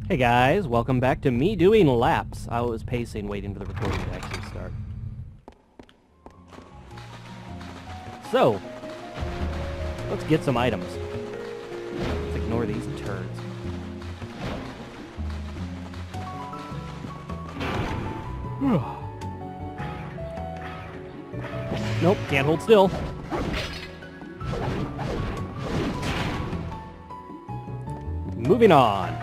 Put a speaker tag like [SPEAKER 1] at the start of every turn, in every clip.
[SPEAKER 1] Hey guys, welcome back to me doing laps. I was pacing, waiting for the recording to actually start. So, let's get some items. Let's ignore these turds. Nope, can't hold still. Moving on.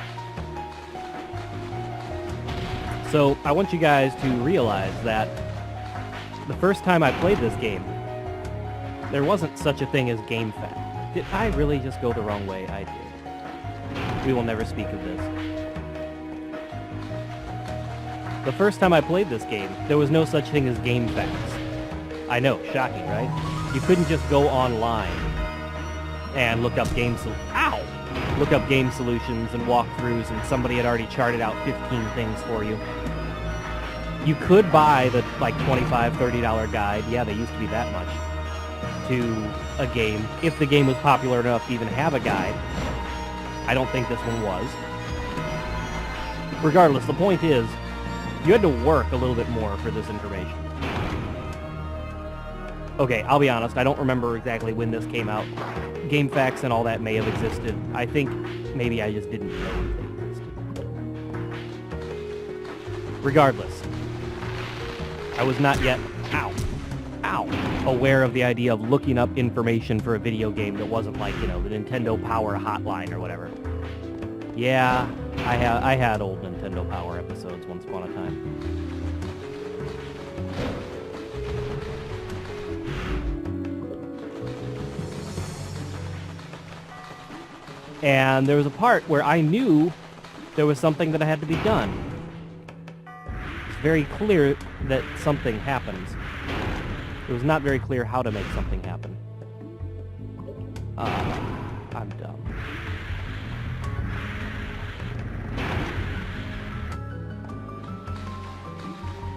[SPEAKER 1] So, I want you guys to realize that the first time I played this game, there wasn't such a thing as GameFAQ. Did I really just go the wrong way? I did. We will never speak of this. The first time I played this game, there was no such thing as GameFAQs. I know, shocking, right? You couldn't just go online and look up look up game solutions and walkthroughs, and somebody had already charted out 15 things for you. You could buy the like $25, $30 guide. Yeah, they used to be that much to a game if the game was popular enough to even have a guide. I don't think this one was. Regardless, the point is, you had to work a little bit more for this information. Okay, I'll be honest, I don't remember exactly when this came out. GameFAQs and all that may have existed. I think maybe I just didn't know they existed. Regardless, I was not yet, aware of the idea of looking up information for a video game that wasn't like, you know, the Nintendo Power hotline or whatever. Yeah, I had old Nintendo Power episodes once upon a time. And there was a part where I knew there was something that had to be done. It's very clear that something happens. It was not very clear how to make something happen. I'm dumb.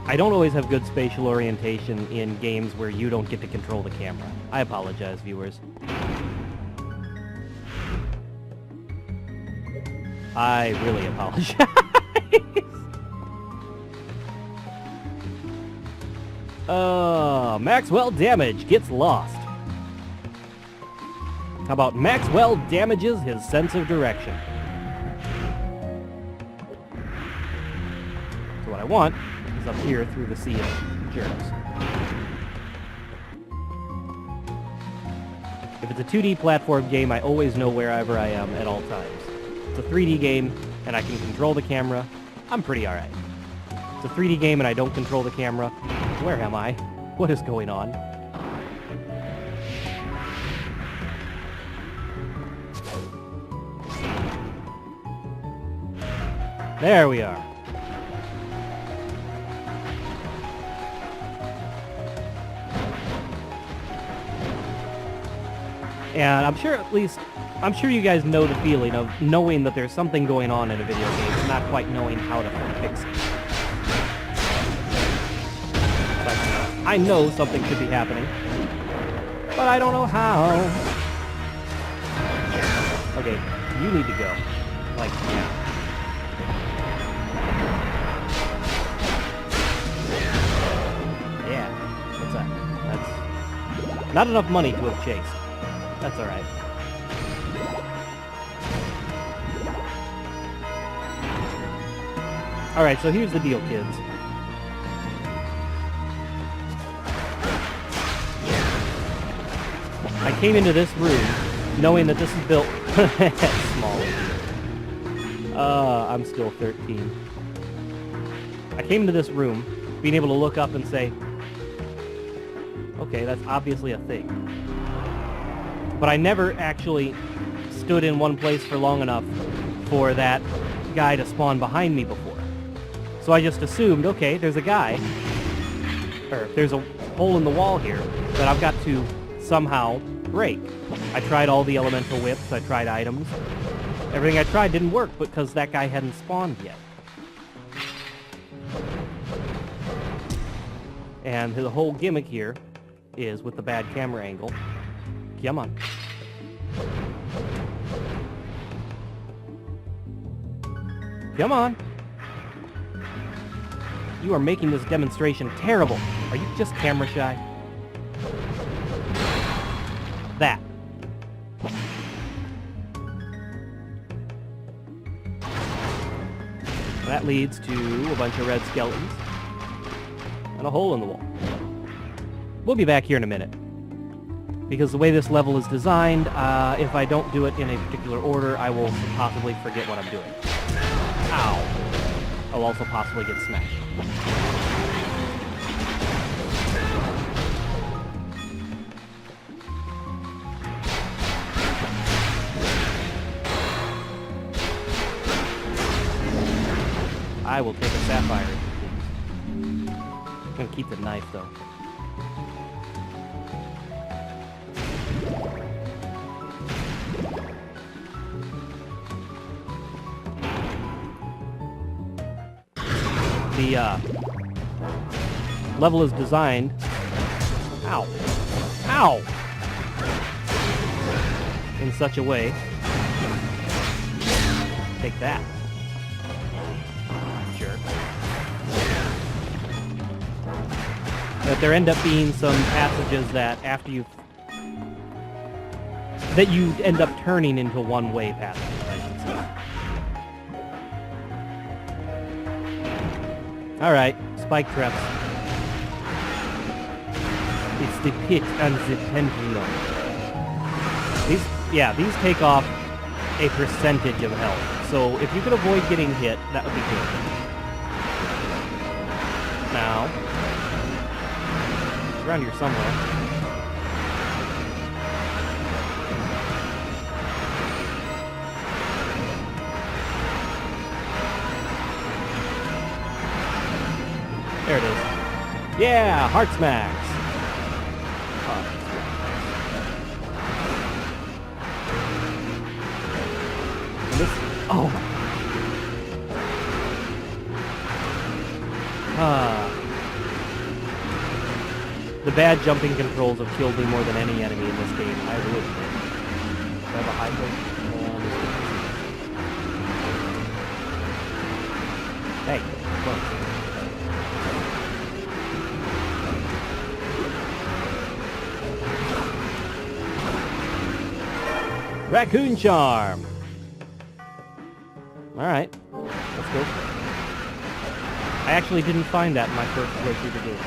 [SPEAKER 1] I don't always have good spatial orientation in games where you don't get to control the camera. I apologize, viewers. I really apologize. Maxwell damage gets lost. How about Maxwell damages his sense of direction? So what I want is up here through the sea of jerks. If it's a 2D platform game, I always know wherever I am at all times. It's a 3D game, and I can control the camera. I'm pretty alright. It's a 3D game, and I don't control the camera. Where am I? What is going on? There we are. And I'm sure you guys know the feeling of knowing that there's something going on in a video game and not quite knowing how to fix it. Like, I know something should be happening, but I don't know how. Okay, you need to go. Like, now. Yeah, what's that? That's not enough money to have chased. That's alright. Alright, so here's the deal, kids. I came into this room knowing that this is built small. I'm still 13. I came into this room being able to look up and say, okay, that's obviously a thing. But I never actually stood in one place for long enough for that guy to spawn behind me before. So I just assumed, okay, there's a guy, or there's a hole in the wall here that I've got to somehow break. I tried all the elemental whips, I tried items. Everything I tried didn't work because that guy hadn't spawned yet. And the whole gimmick here is with the bad camera angle. Come on. Come on. You are making this demonstration terrible. Are you just camera shy? That. That leads to a bunch of red skeletons and a hole in the wall. We'll be back here in a minute. Because the way this level is designed, if I don't do it in a particular order, I will possibly forget what I'm doing. Ow. I'll also possibly get smashed. I will take a sapphire, please. I'm gonna keep the knife, though. The level is designed... Ow! Ow! In such a way... Take that. Sure. That there end up being some passages that after you... that you end up turning into one-way passages, I should say. Alright, spike traps. It's the pit and the pendulum. These take off a percentage of health. So if you could avoid getting hit, that would be good. Now, it's around here somewhere. There it is. Yeah, heart smacks. And this, oh. The bad jumping controls have killed me more than any enemy in this game. I really do. Do I have a high point? Hey, close. Raccoon charm. Alright, let's go. I actually didn't find that in my first playthrough of the game.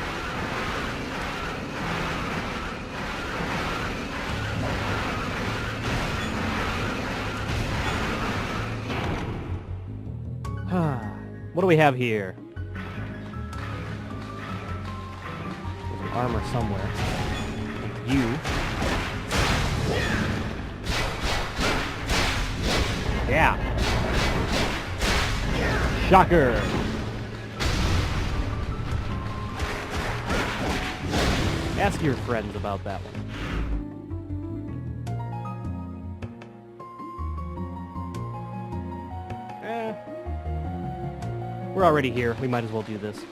[SPEAKER 1] What do we have here? There's an armor somewhere. You. Yeah. Shocker. Ask your friends about that one. We're already here. We might as well do this.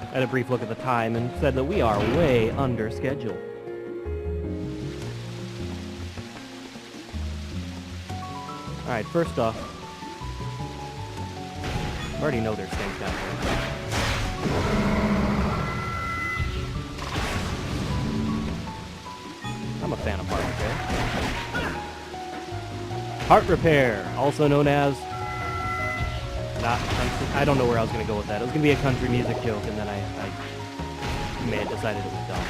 [SPEAKER 1] I had a brief look at the time and said that we are way under schedule. Alright, first off, I already know there's things down there. I'm a fan of heart repair. Heart repair, also known as... I don't know where I was going to go with that. It was going to be a country music joke, and then I may have decided it was dumb.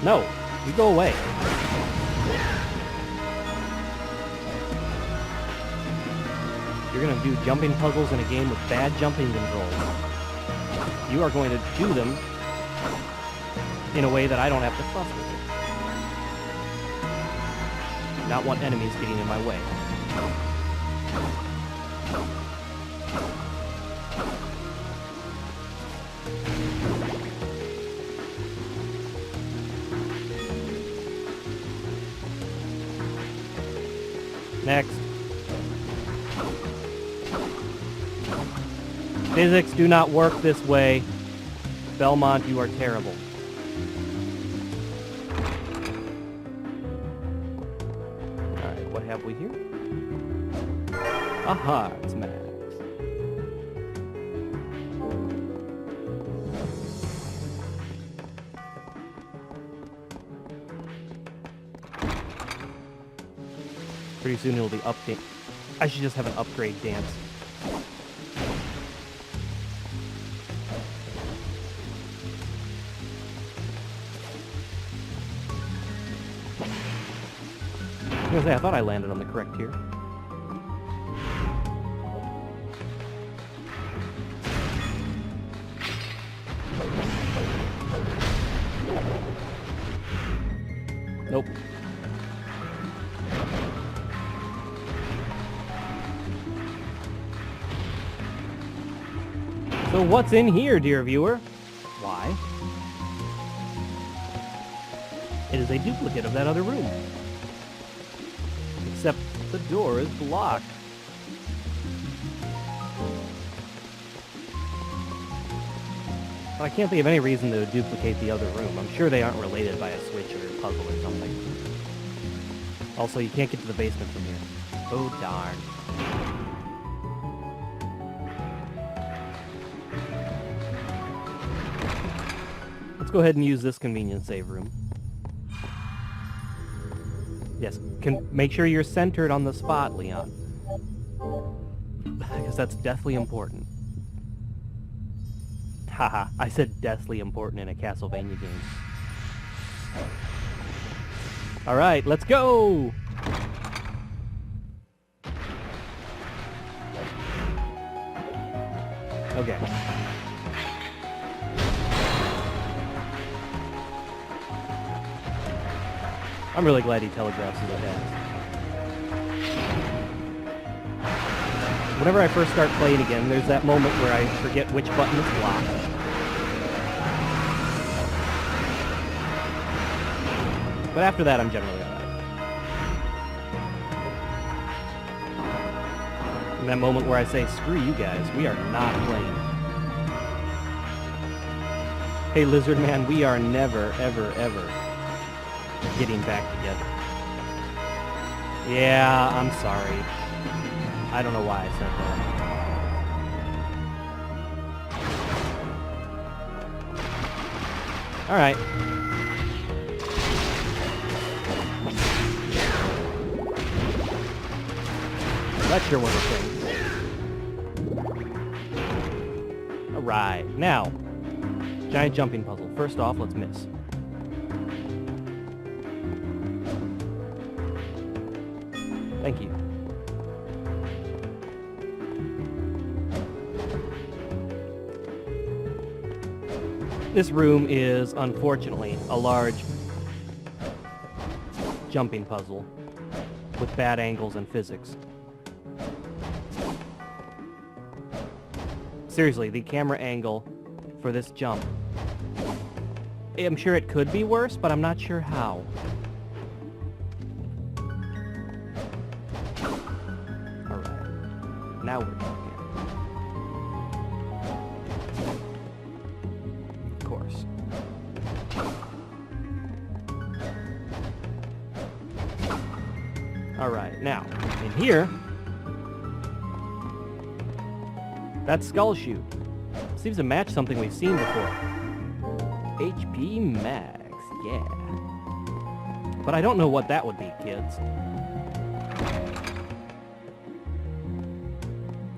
[SPEAKER 1] No, you go away. You're going to do jumping puzzles in a game with bad jumping controls. You are going to do them in a way that I don't have to fuss with it. Not want enemies getting in my way. Next. Physics do not work this way. Belmont, you are terrible. Alright, what have we here? Aha, it's Max. Pretty soon it'll be update. I should just have an upgrade dance. I thought I landed on the correct tier. Nope. So what's in here, dear viewer? Why? It is a duplicate of that other room. Except the door is blocked. But I can't think of any reason to duplicate the other room. I'm sure they aren't related by a switch or a puzzle or something. Also, you can't get to the basement from here. Oh, darn. Let's go ahead and use this convenient save room. Yes, make sure you're centered on the spot, Leon. Because that's deathly important. Haha, I said deathly important in a Castlevania game. Alright, let's go! Okay. I'm really glad he telegraphs his attacks. Whenever I first start playing again, there's that moment where I forget which button is blocked. But after that, I'm generally alright. And that moment where I say, screw you guys, we are not playing. Hey, Lizard Man, we are never, ever, ever getting back together. Yeah, I'm sorry. I don't know why I said that. Alright. That sure was a thing. Alright, now. Giant jumping puzzle. First off, let's miss. Thank you. This room is, unfortunately, a large jumping puzzle with bad angles and physics. Seriously, the camera angle for this jump. I'm sure it could be worse, but I'm not sure how. Now we're talking. Of course. Alright, now, in here, that skull shoot seems to match something we've seen before. HP Max, yeah. But I don't know what that would be, kids.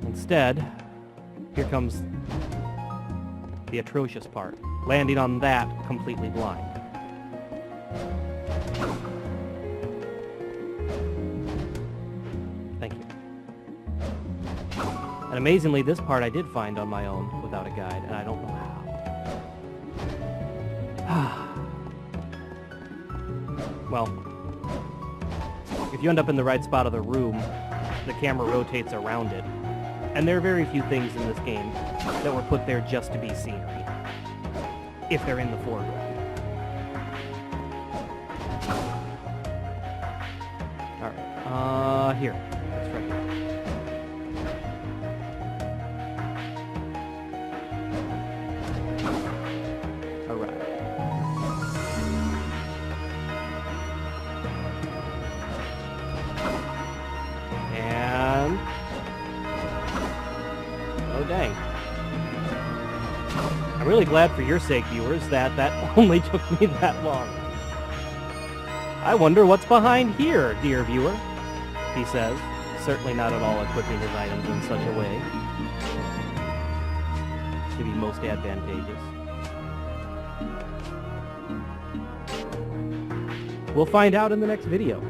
[SPEAKER 1] Instead, here comes the atrocious part. Landing on that completely blind. Thank you. And amazingly, this part I did find on my own without a guide, and I don't know how. Well, if you end up in the right spot of the room, the camera rotates around it. And there are very few things in this game that were put there just to be scenery, if they're in the foreground. Alright, here. That's right here. Alright. And... oh, dang. I'm really glad for your sake, viewers, that only took me that long. I wonder what's behind here, dear viewer, he says, certainly not at all equipping his items in such a way to be most advantageous. We'll find out in the next video.